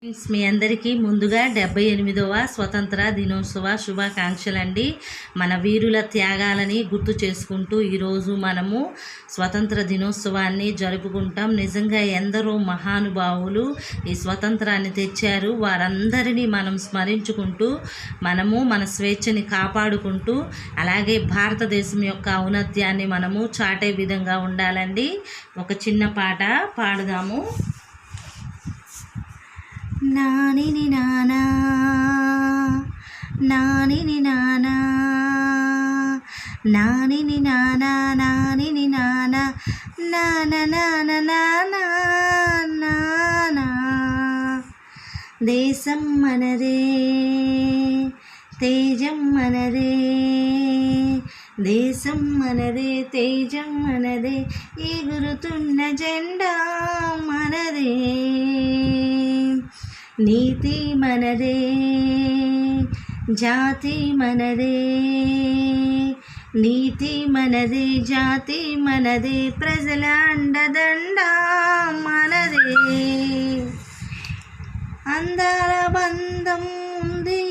Friends, మీ అందరికీ ముందుగా 78వ స్వతంత్ర దినోత్సవ శుభాకాంక్షలండి. మన వీరుల త్యాగాలని గుర్తు చేసుకుంటూ ఈరోజు మనము స్వతంత్ర దినోత్సవాన్ని జరుపుకుంటాం. నిజంగా ఎందరో మహానుభావులు ఈ స్వతంత్రాన్ని తెచ్చారు. వారందరినీ మనం స్మరించుకుంటూ మనము మన స్వేచ్ఛని కాపాడుకుంటూ అలాగే భారతదేశం యొక్క ఔన్నత్యాన్ని మనము చాటే విధంగా ఉండాలండి. ఒక చిన్న పాట పాడుదాము. నానిని నానా నానిని నానా నానిని నానా నానిని నానా నానా నానా నానా. దేశం మనదే, తేజం మనదే, దేశం మనదే, తేజం మనదే, ఎగురుతున్న జెండా మనదే. నీతి మనదే, జాతి మనదే, నీతి మనదే, జాతి మనదే, ప్రజల అండదండ మనదే. అందాల బంధం ఉంది